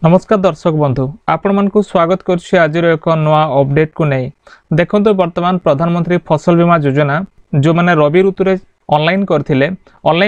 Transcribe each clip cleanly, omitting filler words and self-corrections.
नमस्कार दर्शक बंधु आपण मन को स्वागत करछि आज एक नवा अपडेट को नहीं देखंतु वर्तमान प्रधानमंत्री फसल बीमा योजना जो माने रबी ऋतु रे ऑनलाइन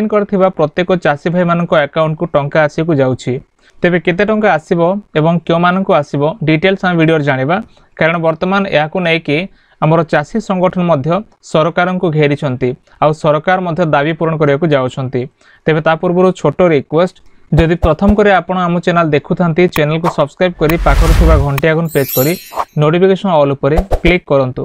करथिबा प्रत्येक चासी भाई मान अकाउंट को टंका आसी को जाउछि तेबे केते टंका आसीबो एवं क्यों मान को आसीबो डिटेल्स हम वीडियो रे जानिबा कारण वर्तमान या को नै कि हमर चासी संगठन मध्य सरकार को घेरी छंती आ सरकार मध्य दाबी पूर्ण करिया को जाउछंती तेबे ता पूर्व छोटो रिक्वेस्ट जदि प्रथम करे आपण आम चैनल देखुथांती चैनल को सब्सक्राइब करी पाखर थिबा घंटी आइकन प्रेस करी नोटिफिकेशन ऑल उपरे क्लिक करंतु।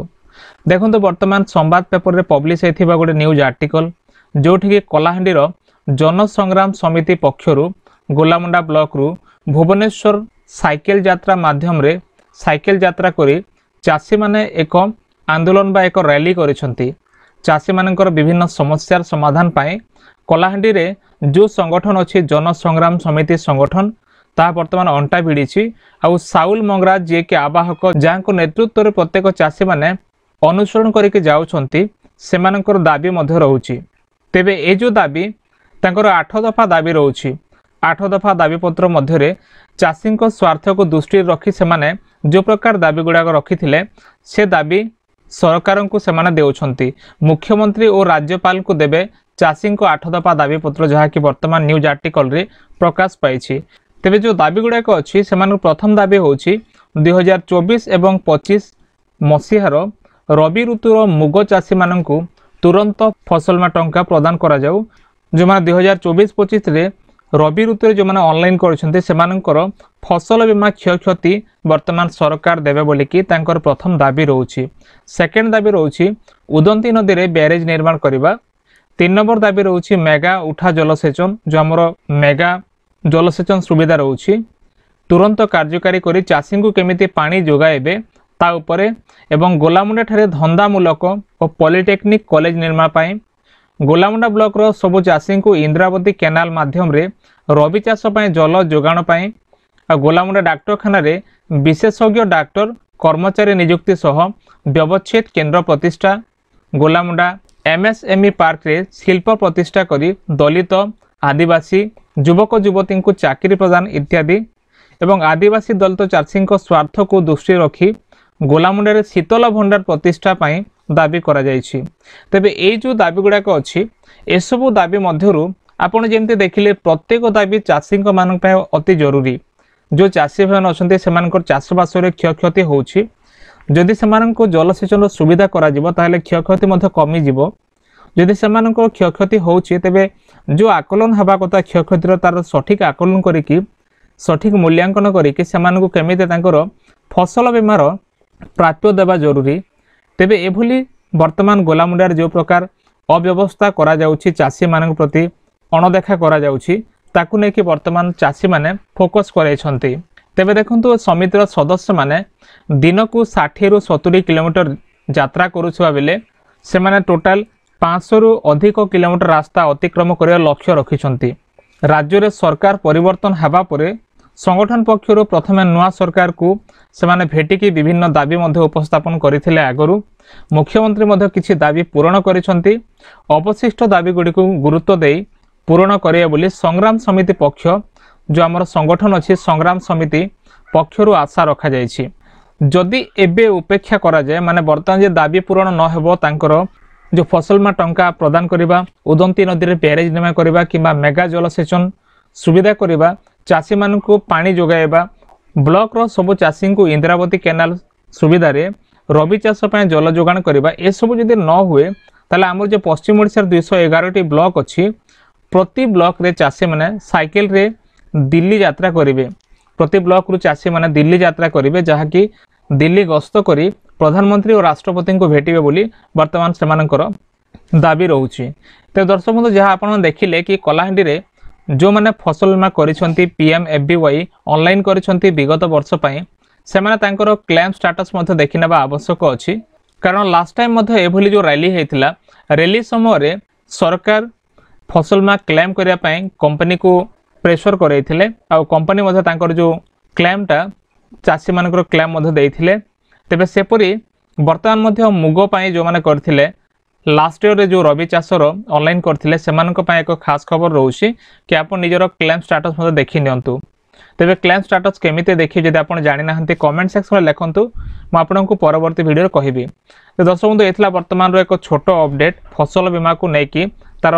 देखंतु वर्तमान संवाद पेपर रे पब्लिश हेथिबा गोटे न्यूज आर्टिकल जोठी के कलाहांडी रो जन संग्राम समिति पक्षरु गोलामुंडा ब्लॉक रु भुवनेश्वर साइकेल यात्रा माध्यम रे साइकेल यात्रा करी चासी माने एक आंदोलन बा एक रैली करिसंती। चासी मानकर विभिन्न समस्यार समाधान पाए कलाहांडी रे जो संगठन अच्छी जन संग्राम समिति संगठन ता वर्तमान अंटा भिड़ी आउ साउल मंगराज जे के आवाहक जहाँ को नेतृत्व रे प्रत्येक चासी माने अनुसरण करके जाउछंती सेमानकर दाबी मध्य रहउची। तेबे ए जो दाबी तांकर 8 दफा दाबी रहउची 8 दफा दाबी पत्र मध्य रे चासी को स्वार्थ को दृष्टि रखी सेमाने जो प्रकार दाबी गुड़ाक रखिथिले से दाबी सरकार को सेमाने देउछंती। मुख्यमंत्री और राज्यपाल को देबे चासी को 8 दफा दाबी पत्र जहाँ की वर्तमान न्यूज आर्टिकल रे प्रकाश पाई। तेबे जो दाबी गुड़ाक अच्छी से प्रथम दाबी होची 2024 एवं 25 मसीहार रबी ऋतुर मुग चासी माननकु तुरंत फसल में टंका प्रदान करा जाऊ जो माने 2024-25 रे रबी ऋतु जो माने ऑनलाइन करछन्ते सेमानकर फसल बीमा क्षयक्षति वर्तमान सरकार देबे बोली कि तांकर प्रथम दाबी रहउची। सेकंड दाबी रहउची उदंती नदी रे बैरेज निर्माण करिबा। 3 नंबर दाबी रहउची मेगा उठा जलसेचन जो हमर मेगा जलसेचन सुविधा रहउची तुरंत कार्यकारी करी चासी को केमिति पानी जोगाइबे ता उपरे एवं गोलामुंडा ठारे धंदामूलक और पॉलिटेक्निक कॉलेज निर्माण पाई गोलामुंडा ब्लॉक रो सबु चासी को इंद्रावती केनाल माध्यम रे रबी चाष पाई जल जोगाण पाई आ गोलामुंडा डाक्तरखाना रे विशेषज्ञ डाक्टर कर्मचारी नियुक्ति सह व्यवच्छेद केंद्र प्रतिष्ठा गोलामुंडा एमएसएमई पार्क रे शिल्प प्रतिष्ठा करी दलित आदिवासी युवक युवती को चाकरी प्रदान इत्यादि एवं आदिवासी दलित चाषी स्वार्थ को दृष्टि रखी गोलामुंडा रे शीतल भंडार प्रतिष्ठा पाई दाबी करा जायछि। तेबे ए जो दाबी गुड़ाक अच्छी ए सबु दाबी मध्यरु आपण जेमते देखिले प्रत्येक दाबी चाषी मानक पे अति जरूरी। जो चाषी भाई अछन्ते सेमानकर चाषबास रे क्षयक्षति होछि जदि सेमाननको जलसेचन सुविधा करा जिवो ताहेले क्षयक्षति मध्य कमी जिवो। जदि सेमाननको क्षयक्षति होछि तेबे जो आकलन हबा कथा क्षयक्षतिर तार सठिक आकलन करिकि सठिक मूल्यांकन करिकि सेमाननको केमिते तांकर फसल बीमार प्राप्य देबा जरूरी। तेबे एभली वर्तमान गोलामुंडार जो प्रकार अव्यवस्था करा जाउछि चासी मानक प्रति अणदेखा करा जाउछि ताकु नेकी वर्तमान चासी माने फोकस करैछन्ती। तेबे देखंतु समितिर सदस्य माने दिन को 60 रु 70 किलोमीटर यात्रा करुछवा बेले से माने टोटल 500 रु अधिक किलोमीटर रास्ता अतिक्रम करिया लक्ष्य रखिछन्ती। राज्य रे सरकार परिवर्तन हबा परे संगठन पक्षरु प्रथमे नुआ सरकार को सेमाने भेटिकी विभिन्न दाबी मध्य उपस्थापन करिथिले। आगरु मुख्यमंत्री मध्य किछि दाबी पूर्ण करिसंती अवशिष्ट दाबी गुडी को गुरुत्व देई पूर्ण करिया बोली संग्राम समिति पक्ष जो आमर संगठन अछि संग्राम समिति पक्षरु आशा रखा जायछि। जदि एबे उपेक्षा करा जाय माने वर्तमान जे दाबी पूर्ण न हेबो तांकर जो फसल मा टंका प्रदान करिबा उदंती नदी रे बैरेज निर्माण करिबा किबा मेगा जलसेचन सुविधा करिबा चासी मान को पानी जोगाइबा ब्लॉक रो सब चासी को इंद्रावती केनाल सुविधा रे रबी चाष पाए जल जोगाण करिबा ए सब जदि न हुए ताले हमर जो पश्चिम ओडिसा 211 टी ब्लॉक अछि प्रति ब्लॉक रे चासी माने साइकिल रे दिल्ली यात्रा करिवे। प्रति ब्लॉक रु चासी माने दिल्ली यात्रा करिवे जहा कि दिल्ली गस्त करी प्रधानमंत्री और राष्ट्रपति को भेटिबे बोली वर्तमान सेमानकर दाबी रहउछि। ते दर्शक बंधु जहा आपण देखिले कि कलाहांडी रे जो माने फसल बीमा करिसंती पीएमएफबीवाई ऑनलाइन करिसंती विगत वर्ष पई से माने तांकर क्लेम स्टेटस मध्ये देखिनबा आवश्यक अछि कारण लास्ट टाइम मध्ये एभली जो रैली हेतिला रैली समय रे सरकार फसल बीमा क्लेम करिया पई कंपनी को प्रेशर करैथिले आ कंपनी मध्ये तांकर जो क्लेमटा चासी मानकर क्लेम मध्ये देइथिले। तेबे सेपरी वर्तमान मध्ये मुगो पई जो माने करथिले लास्ट ईयर जो रबी चाषर ऑनलाइन करथिले सेमानक पई एक खास खबर रहउछि कि आपण निजर क्लेम स्टेटस मध्ये देखि नियंतु। तेबे क्लेम स्टेटस केमिते देखिए जदि आपण जानि नाहंती कमेंट सेक्शन में लिखंतु मैं आपनको परवर्ती वीडियो कहबी। तो दर्शक बंधु एथला वर्तमान रो एक छोटो अपडेट फसल बीमा को नेकी तार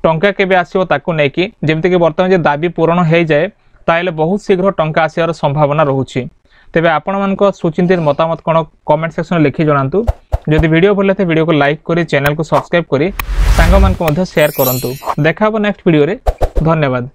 टंका केबे आसीबो ताकू नेकी जेमति कि वर्तमान जे दाबी पूरण हो जाए ताइले बहुत शीघ्र टंका आसीबार संभावना रहुछि। तेबे आपण मानको सुचिंतित मतामत कोन कमेंट सेक्शन में लिखि जणांतु। जदि वीडियो भल लागे वीडियो को लाइक करी चैनल को सब्सक्राइब करी सांग मान को मध्य शेयर करंतु। देखा नेक्स्ट वीडियो रे। धन्यवाद।